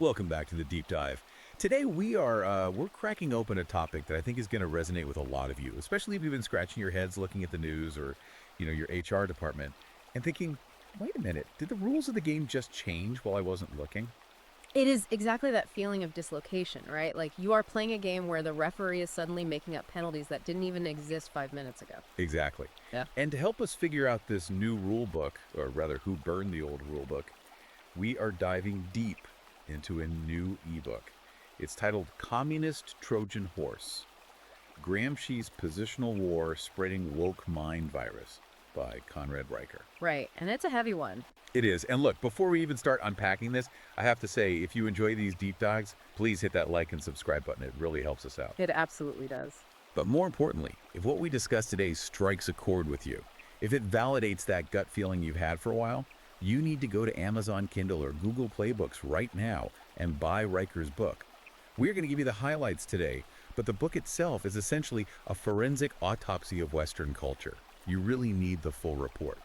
Welcome back to the Deep Dive. Today we're cracking open a topic that I think is going to resonate with a lot of you, especially if you've been scratching your heads looking at the news or, your HR department and thinking, wait a minute, did the rules of the game just change while I wasn't looking? It is exactly that feeling of dislocation, right? Like you are playing a game where the referee is suddenly making up penalties that didn't even exist 5 minutes ago. Exactly. Yeah. And to help us figure out this new rule book, or rather who burned the old rule book, we are diving deep into a new ebook. It's titled Communist Trojan Horse, Gramsci's Positional War Spreading Woke Mind Virus by Conrad Riker. Right, and it's a heavy one. It is. And look, before we even start unpacking this, I have to say, if you enjoy these deep dives, please hit that like and subscribe button. It really helps us out. It absolutely does. But more importantly, if what we discuss today strikes a chord with you, if it validates that gut feeling you've had for a while, you need to go to Amazon Kindle or Google Play Books right now and buy Riker's book. We're going to give you the highlights today, but the book itself is essentially a forensic autopsy of Western culture. You really need the full report.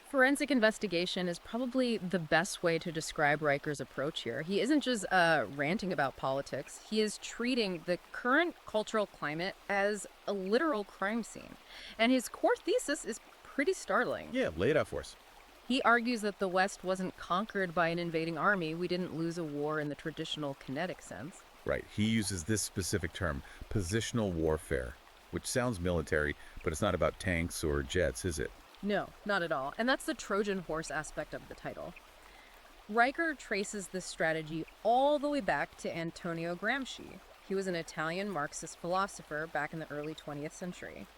Forensic investigation is probably the best way to describe Riker's approach here. He isn't just ranting about politics. He is treating the current cultural climate as a literal crime scene. And his core thesis is pretty startling. Yeah, lay it out for us. He argues that the West wasn't conquered by an invading army. We didn't lose a war in the traditional kinetic sense. Right. He uses this specific term, positional warfare, which sounds military, but it's not about tanks or jets, is it? No, not at all. And that's the Trojan horse aspect of the title. Riker traces this strategy all the way back to Antonio Gramsci. He was an Italian Marxist philosopher back in the early 20th century.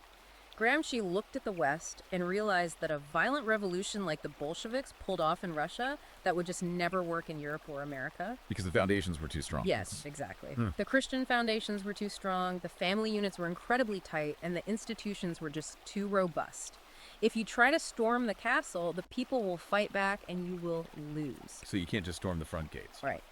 Gramsci looked at the West and realized that a violent revolution like the Bolsheviks pulled off in Russia that would just never work in Europe or America. Because the foundations were too strong. Yes, exactly. The Christian foundations were too strong, the family units were incredibly tight, and the institutions were just too robust. If you try to storm the castle, the people will fight back and you will lose. So you can't just storm the front gates. Right.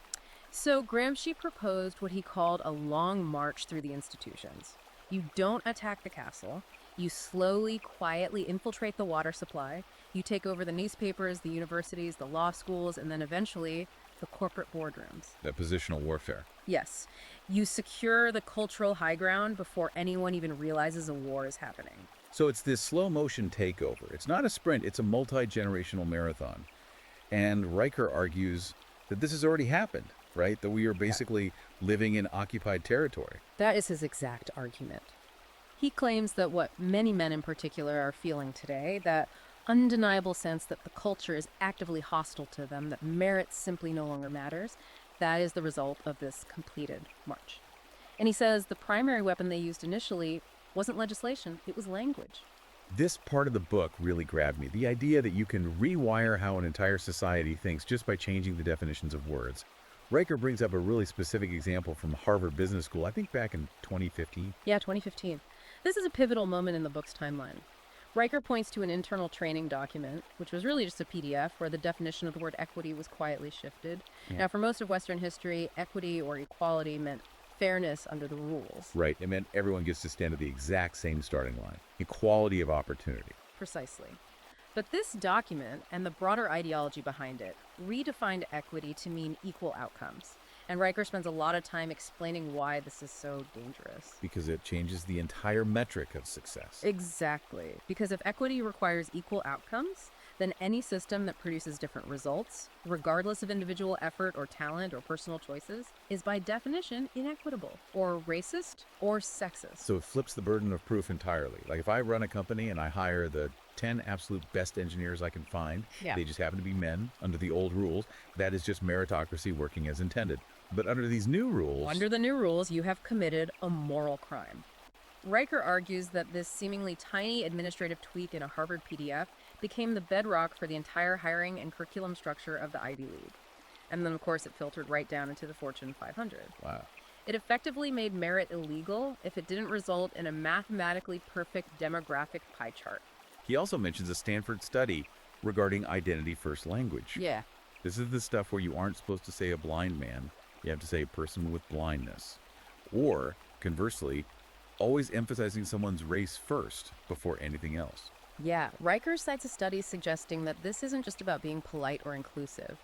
So Gramsci proposed what he called a long march through the institutions. You don't attack the castle. You slowly, quietly infiltrate the water supply. You take over the newspapers, the universities, the law schools, and then eventually the corporate boardrooms. That positional warfare. Yes. You secure the cultural high ground before anyone even realizes a war is happening. So it's this slow motion takeover. It's not a sprint, it's a multi-generational marathon. And Riker argues that this has already happened, right? That we are basically living in occupied territory. That is his exact argument. He claims that what many men in particular are feeling today, that undeniable sense that the culture is actively hostile to them, that merit simply no longer matters, that is the result of this completed march. And he says the primary weapon they used initially wasn't legislation, it was language. This part of the book really grabbed me. The idea that you can rewire how an entire society thinks just by changing the definitions of words. Riker brings up a really specific example from Harvard Business School, I think back in 2015. Yeah, 2015. This is a pivotal moment in the book's timeline. Riker points to an internal training document, which was really just a PDF, where the definition of the word equity was quietly shifted. Yeah. Now, for most of Western history, equity or equality meant fairness under the rules. Right, it meant everyone gets to stand at the exact same starting line. Equality of opportunity. Precisely. But this document and the broader ideology behind it redefined equity to mean equal outcomes. And Riker spends a lot of time explaining why this is so dangerous. Because it changes the entire metric of success. Exactly. Because if equity requires equal outcomes, then any system that produces different results, regardless of individual effort or talent or personal choices, is by definition inequitable, or racist, or sexist. So it flips the burden of proof entirely. Like if I run a company and I hire the 10 absolute best engineers I can find, they just happen to be men under the old rules, that is just meritocracy working as intended. But under these new rules... Under the new rules, you have committed a moral crime. Riker argues that this seemingly tiny administrative tweak in a Harvard PDF became the bedrock for the entire hiring and curriculum structure of the Ivy League. And then, of course, it filtered right down into the Fortune 500. Wow. It effectively made merit illegal if it didn't result in a mathematically perfect demographic pie chart. He also mentions a Stanford study regarding identity first language. Yeah. This is the stuff where you aren't supposed to say a blind man. You have to say a person with blindness. Or, conversely, always emphasizing someone's race first before anything else. Yeah, Riker cites a study suggesting that this isn't just about being polite or inclusive.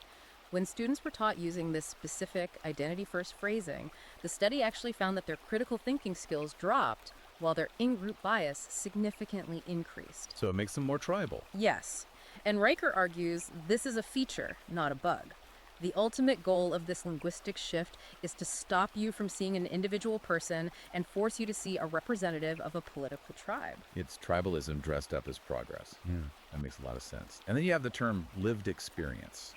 When students were taught using this specific identity-first phrasing, the study actually found that their critical thinking skills dropped while their in-group bias significantly increased. So it makes them more tribal. Yes, and Riker argues this is a feature, not a bug. The ultimate goal of this linguistic shift is to stop you from seeing an individual person and force you to see a representative of a political tribe. It's tribalism dressed up as progress. Yeah, that makes a lot of sense. And then you have the term lived experience.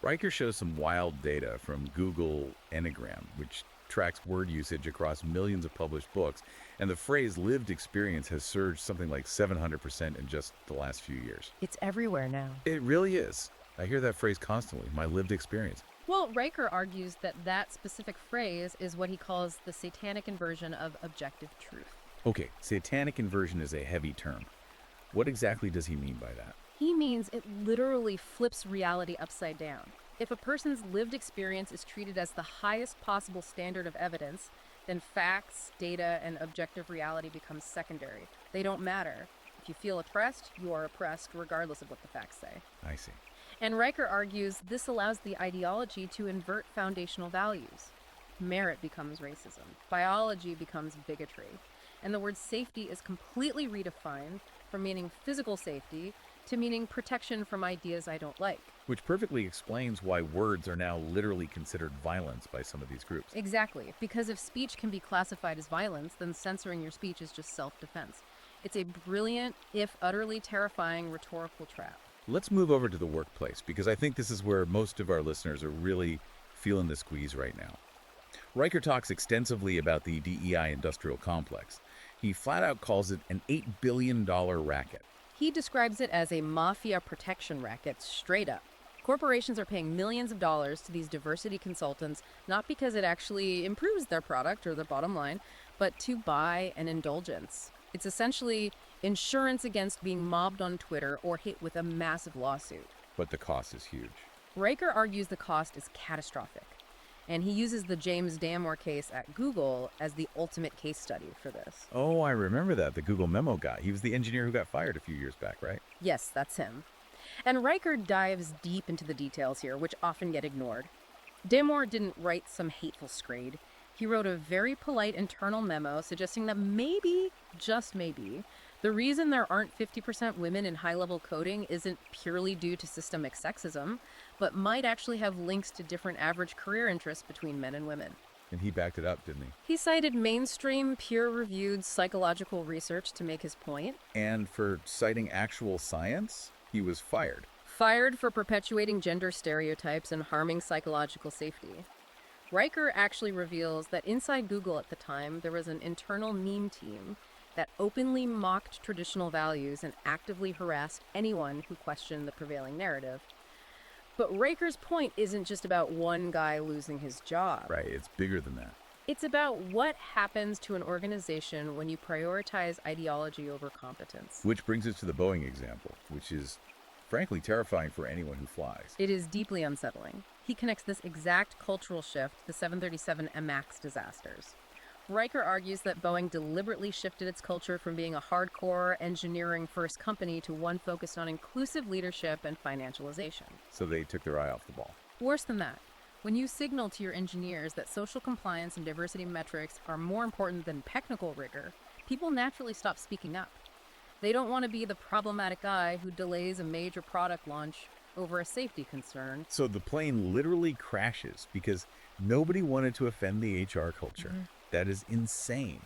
Riker shows some wild data from Google Enneagram, which tracks word usage across millions of published books, and the phrase lived experience has surged something like 700% in just the last few years. It's everywhere now. It really is. I hear that phrase constantly, my lived experience. Well, Riker argues that that specific phrase is what he calls the satanic inversion of objective truth. Okay, satanic inversion is a heavy term. What exactly does he mean by that? He means it literally flips reality upside down. If a person's lived experience is treated as the highest possible standard of evidence, then facts, data, and objective reality become secondary. They don't matter. If you feel oppressed, you are oppressed regardless of what the facts say. I see. And Riker argues this allows the ideology to invert foundational values. Merit becomes racism. Biology becomes bigotry. And the word safety is completely redefined from meaning physical safety to meaning protection from ideas I don't like. Which perfectly explains why words are now literally considered violence by some of these groups. Exactly, because if speech can be classified as violence, then censoring your speech is just self-defense. It's a brilliant, if utterly terrifying, rhetorical trap. Let's move over to the workplace, because I think this is where most of our listeners are really feeling the squeeze right now. Riker talks extensively about the DEI industrial complex. He flat out calls it an $8 billion racket. He describes it as a mafia protection racket, straight up. Corporations are paying millions of dollars to these diversity consultants, not because it actually improves their product or their bottom line, but to buy an indulgence. It's essentially insurance against being mobbed on Twitter or hit with a massive lawsuit. But the cost is huge. Riker argues the cost is catastrophic, and he uses the James Damore case at Google as the ultimate case study for this. Oh, I remember that, the Google memo guy. He was the engineer who got fired a few years back, right? Yes, that's him. And Riker dives deep into the details here, which often get ignored. Damore didn't write some hateful screed. He wrote a very polite internal memo suggesting that maybe, just maybe, the reason there aren't 50% women in high-level coding isn't purely due to systemic sexism, but might actually have links to different average career interests between men and women. And he backed it up, didn't he? He cited mainstream, peer-reviewed psychological research to make his point. And for citing actual science, he was fired. Fired for perpetuating gender stereotypes and harming psychological safety. Riker actually reveals that inside Google at the time, there was an internal meme team that openly mocked traditional values and actively harassed anyone who questioned the prevailing narrative. But Riker's point isn't just about one guy losing his job. Right, it's bigger than that. It's about what happens to an organization when you prioritize ideology over competence. Which brings us to the Boeing example, which is frankly terrifying for anyone who flies. It is deeply unsettling. He connects this exact cultural shift to the 737 MAX disasters. Riker argues that Boeing deliberately shifted its culture from being a hardcore engineering-first company to one focused on inclusive leadership and financialization. So they took their eye off the ball. Worse than that, when you signal to your engineers that social compliance and diversity metrics are more important than technical rigor, people naturally stop speaking up. They don't want to be the problematic guy who delays a major product launch over a safety concern. So the plane literally crashes because nobody wanted to offend the HR culture. Mm-hmm. That is insane.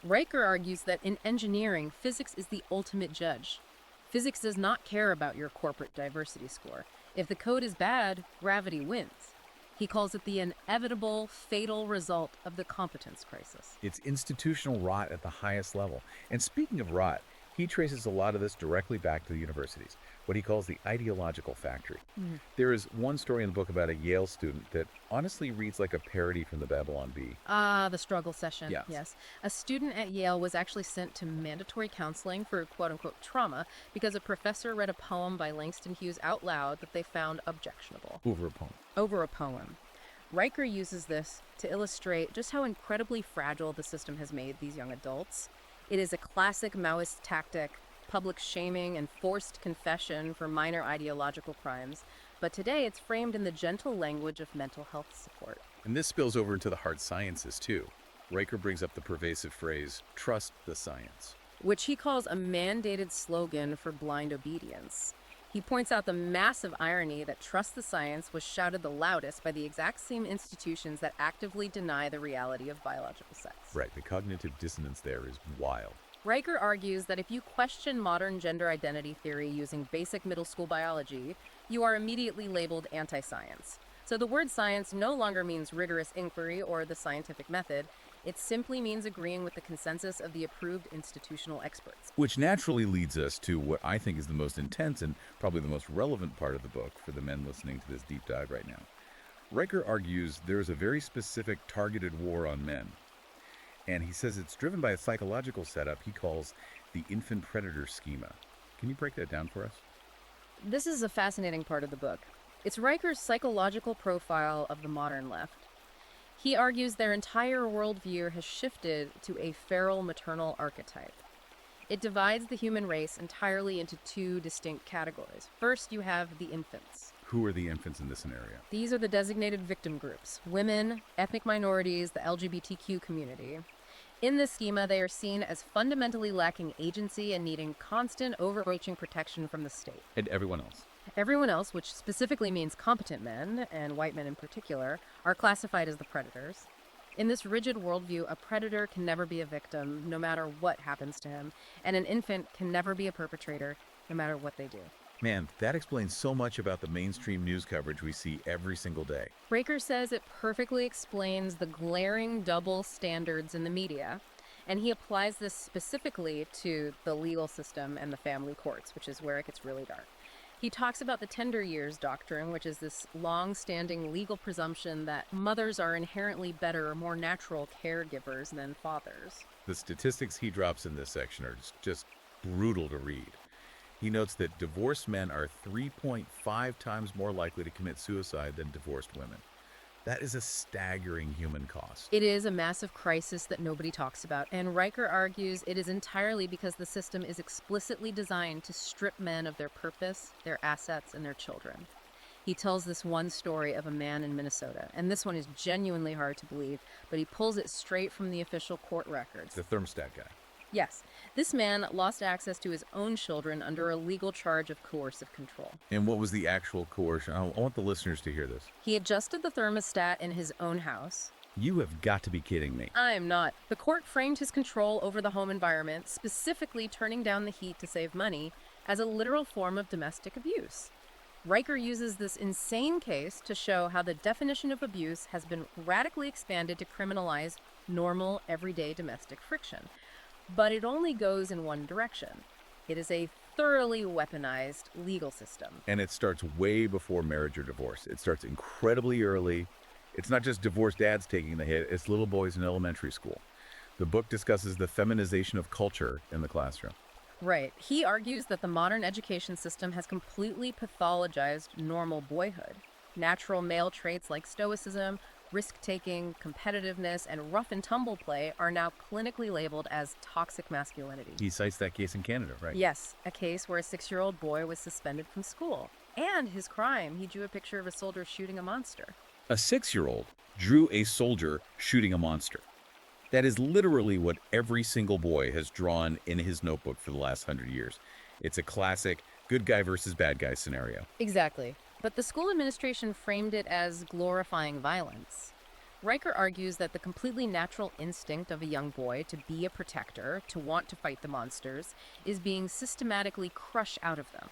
Riker argues that in engineering, physics is the ultimate judge. Physics does not care about your corporate diversity score. If the code is bad, gravity wins. He calls it the inevitable, fatal result of the competence crisis. It's institutional rot at the highest level. And speaking of rot, he traces a lot of this directly back to the universities, what he calls the ideological factory. Mm. There is one story in the book about a Yale student that honestly reads like a parody from the Babylon Bee. The struggle session. Yes. A student at Yale was actually sent to mandatory counseling for quote-unquote trauma because a professor read a poem by Langston Hughes out loud that they found objectionable. Over a poem. Riker uses this to illustrate just how incredibly fragile the system has made these young adults. It is a classic Maoist tactic, public shaming and forced confession for minor ideological crimes, but today it's framed in the gentle language of mental health support. And this spills over into the hard sciences, too. Riker brings up the pervasive phrase, trust the science. Which he calls a mandated slogan for blind obedience. He points out the massive irony that trust the science was shouted the loudest by the exact same institutions that actively deny the reality of biological sex. Right, the cognitive dissonance there is wild. Riker argues that if you question modern gender identity theory using basic middle school biology, you are immediately labeled anti-science. So the word science no longer means rigorous inquiry or the scientific method. It simply means agreeing with the consensus of the approved institutional experts. Which naturally leads us to what I think is the most intense and probably the most relevant part of the book for the men listening to this deep dive right now. Riker argues there is a very specific targeted war on men. And he says it's driven by a psychological setup he calls the infant predator schema. Can you break that down for us? This is a fascinating part of the book. It's Riker's psychological profile of the modern left. He argues their entire worldview has shifted to a feral maternal archetype. It divides the human race entirely into two distinct categories. First, you have the infants. Who are the infants in this scenario? These are the designated victim groups: women, ethnic minorities, the LGBTQ community. In this schema, they are seen as fundamentally lacking agency and needing constant overarching protection from the state. And everyone else. Everyone else, which specifically means competent men, and white men in particular, are classified as the predators. In this rigid worldview, a predator can never be a victim, no matter what happens to him, and an infant can never be a perpetrator, no matter what they do. Man, that explains so much about the mainstream news coverage we see every single day. Riker says it perfectly explains the glaring double standards in the media, and he applies this specifically to the legal system and the family courts, which is where it gets really dark. He talks about the tender years doctrine, which is this long-standing legal presumption that mothers are inherently better or more natural caregivers than fathers. The statistics he drops in this section are just brutal to read. He notes that divorced men are 3.5 times more likely to commit suicide than divorced women. That is a staggering human cost. It is a massive crisis that nobody talks about, and Riker argues it is entirely because the system is explicitly designed to strip men of their purpose, their assets, and their children. He tells this one story of a man in Minnesota, and this one is genuinely hard to believe, but he pulls it straight from the official court records. The thermostat guy. Yes, this man lost access to his own children under a legal charge of coercive control. And what was the actual coercion? I want the listeners to hear this. He adjusted the thermostat in his own house. You have got to be kidding me. I'm not. The court framed his control over the home environment, specifically turning down the heat to save money, as a literal form of domestic abuse. Riker uses this insane case to show how the definition of abuse has been radically expanded to criminalize normal, everyday domestic friction. But it only goes in one direction. It is a thoroughly weaponized legal system. And it starts way before marriage or divorce. It starts incredibly early. It's not just divorced dads taking the hit, it's little boys in elementary school. The book discusses the feminization of culture in the classroom. Right. He argues that the modern education system has completely pathologized normal boyhood. Natural male traits like stoicism, risk-taking, competitiveness, and rough-and-tumble play are now clinically labeled as toxic masculinity. He cites that case in Canada, right? Yes, a case where a 6-year-old boy was suspended from school. And his crime, he drew a picture of a soldier shooting a monster. A 6-year-old drew a soldier shooting a monster. That is literally what every single boy has drawn in his notebook for the last 100 years. It's a classic good guy versus bad guy scenario. Exactly. But the school administration framed it as glorifying violence. Riker argues that the completely natural instinct of a young boy to be a protector, to want to fight the monsters, is being systematically crushed out of them.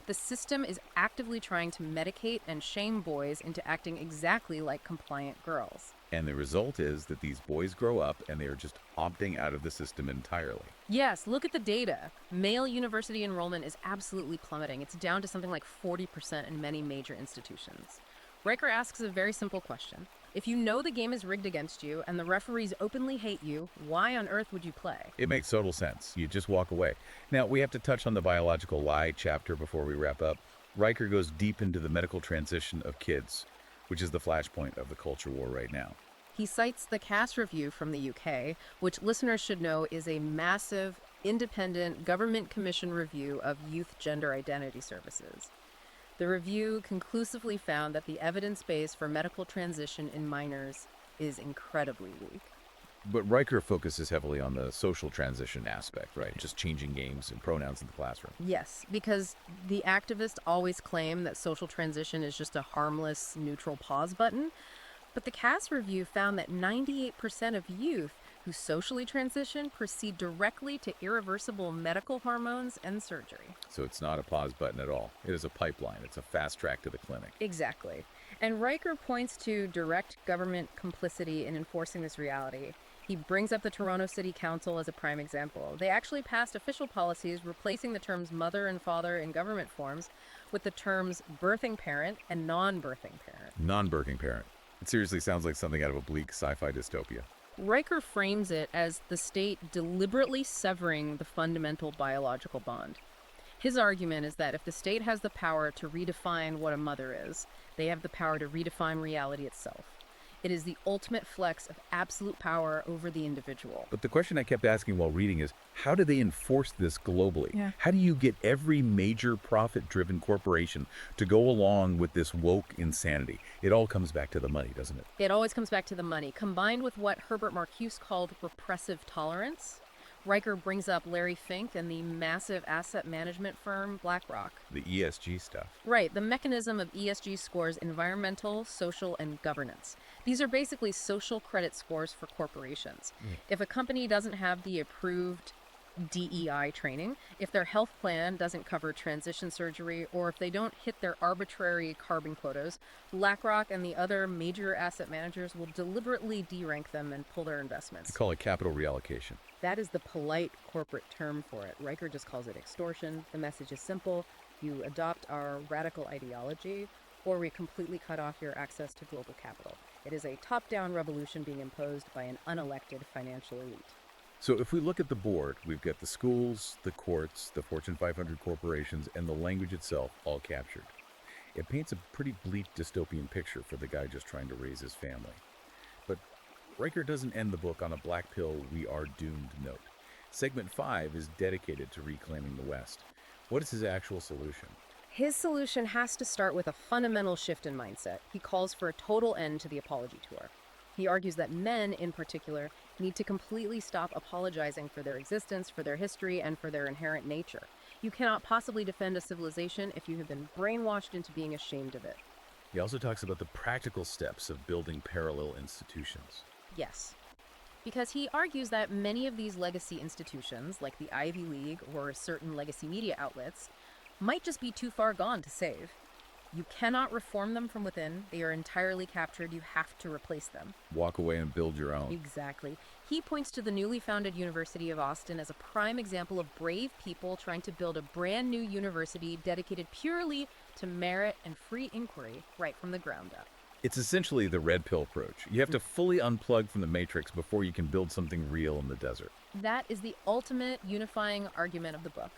The system is actively trying to medicate and shame boys into acting exactly like compliant girls. And the result is that these boys grow up and they are just opting out of the system entirely. Yes, look at the data. Male university enrollment is absolutely plummeting. It's down to something like 40% in many major institutions. Riker asks a very simple question. If you know the game is rigged against you and the referees openly hate you, why on earth would you play? It makes total sense. You just walk away. Now, we have to touch on the biological lie chapter before we wrap up. Riker goes deep into the medical transition of kids, which is the flashpoint of the culture war right now. He cites the Cass Review from the UK, which listeners should know is a massive, independent, government-commissioned review of youth gender identity services. The review conclusively found that the evidence base for medical transition in minors is incredibly weak. But Riker focuses heavily on the social transition aspect, right? Just changing names and pronouns in the classroom. Yes, because the activists always claim that social transition is just a harmless, neutral pause button. But the Cass review found that 98% of youth who socially transition proceed directly to irreversible medical hormones and surgery. So it's not a pause button at all. It is a pipeline. It's a fast track to the clinic. Exactly. And Riker points to direct government complicity in enforcing this reality. He brings up the Toronto City Council as a prime example. They actually passed official policies replacing the terms mother and father in government forms with the terms birthing parent and non-birthing parent. Non-birthing parent. It seriously sounds like something out of a bleak sci-fi dystopia. Riker frames it as the state deliberately severing the fundamental biological bond. His argument is that if the state has the power to redefine what a mother is, they have the power to redefine reality itself. It is the ultimate flex of absolute power over the individual. But the question I kept asking while reading is, how do they enforce this globally? Yeah. How do you get every major profit-driven corporation to go along with this woke insanity? It all comes back to the money, doesn't it? It always comes back to the money, combined with what Herbert Marcuse called repressive tolerance. Riker brings up Larry Fink and the massive asset management firm BlackRock. The ESG stuff. Right, the mechanism of ESG scores environmental, social, and governance. These are basically social credit scores for corporations. If a company doesn't have the approved DEI training, if their health plan doesn't cover transition surgery, or if they don't hit their arbitrary carbon quotas, BlackRock and the other major asset managers will deliberately de-rank them and pull their investments. They call it capital reallocation. That is the polite corporate term for it. Riker just calls it extortion. The message is simple. You adopt our radical ideology, or we completely cut off your access to global capital. It is a top-down revolution being imposed by an unelected financial elite. So if we look at the board, we've got the schools, the courts, the Fortune 500 corporations, and the language itself all captured. It paints a pretty bleak dystopian picture for the guy just trying to raise his family. But Riker doesn't end the book on a black pill, we are doomed note. Segment 5 is dedicated to reclaiming the West. What is his actual solution? His solution has to start with a fundamental shift in mindset. He calls for a total end to the apology tour. He argues that men, in particular, need to completely stop apologizing for their existence, for their history, and for their inherent nature. You cannot possibly defend a civilization if you have been brainwashed into being ashamed of it. He also talks about the practical steps of building parallel institutions. Yes. Because he argues that many of these legacy institutions, like the Ivy League or certain legacy media outlets, might just be too far gone to save. You cannot reform them from within. They are entirely captured. You have to replace them. Walk away and build your own. Exactly. He points to the newly founded University of Austin as a prime example of brave people trying to build a brand new university dedicated purely to merit and free inquiry right from the ground up. It's essentially the red pill approach. You have to fully unplug from the matrix before you can build something real in the desert. That is the ultimate unifying argument of the book.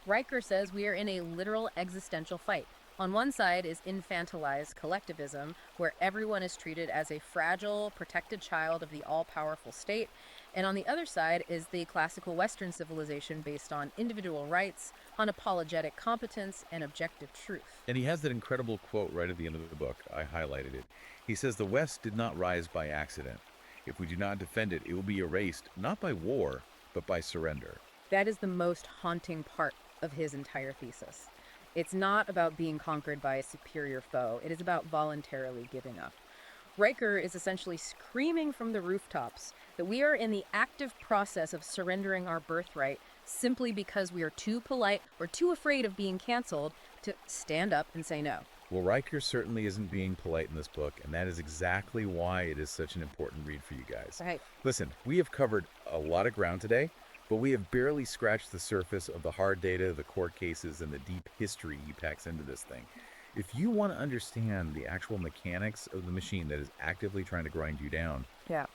Riker says we are in a literal existential fight. On one side is infantilized collectivism, where everyone is treated as a fragile, protected child of the all-powerful state, and on the other side is the classical Western civilization based on individual rights, unapologetic competence, and objective truth. And he has that incredible quote right at the end of the book. I highlighted it. He says, "The West did not rise by accident. If we do not defend it, it will be erased, not by war, but by surrender." That is the most haunting part of his entire thesis. It's not about being conquered by a superior foe. It is about voluntarily giving up. Riker is essentially screaming from the rooftops that we are in the active process of surrendering our birthright simply because we are too polite or too afraid of being canceled to stand up and say no. Well, Riker certainly isn't being polite in this book, and that is exactly why it is such an important read for you guys. Right. Listen, we have covered a lot of ground today, but we have barely scratched the surface of the hard data, the court cases, and the deep history he packs into this thing. If you want to understand the actual mechanics of the machine that is actively trying to grind you down,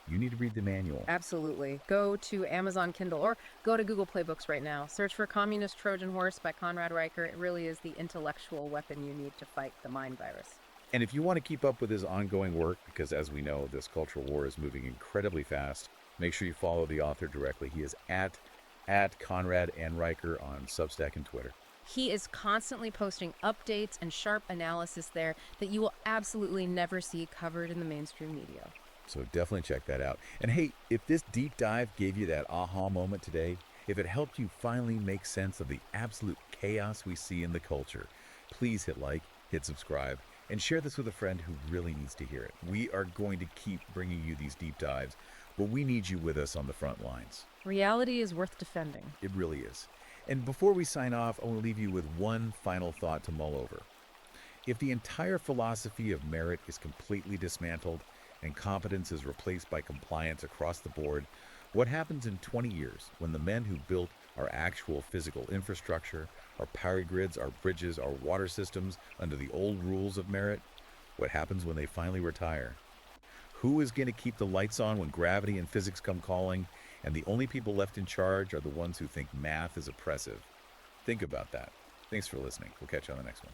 you need to read the manual. Absolutely. Go to Amazon Kindle or go to Google Play Books right now. Search for Communist Trojan Horse by Conrad Riker. It really is the intellectual weapon you need to fight the mind virus. And if you want to keep up with his ongoing work, because as we know, this cultural war is moving incredibly fast, make sure you follow the author directly. He is at Conrad and Riker on Substack and Twitter. He is constantly posting updates and sharp analysis there that you will absolutely never see covered in the mainstream media. So definitely check that out. And hey, if this deep dive gave you that aha moment today, if it helped you finally make sense of the absolute chaos we see in the culture, please hit like, hit subscribe, and share this with a friend who really needs to hear it. We are going to keep bringing you these deep dives, but we need you with us on the front lines. Reality is worth defending. It really is. And before we sign off, I want to leave you with one final thought to mull over. If the entire philosophy of merit is completely dismantled and competence is replaced by compliance across the board, what happens in 20 years when the men who built our actual physical infrastructure, our power grids, our bridges, our water systems under the old rules of merit? What happens when they finally retire? Who is going to keep the lights on when gravity and physics come calling, and the only people left in charge are the ones who think math is oppressive? Think about that. Thanks for listening. We'll catch you on the next one.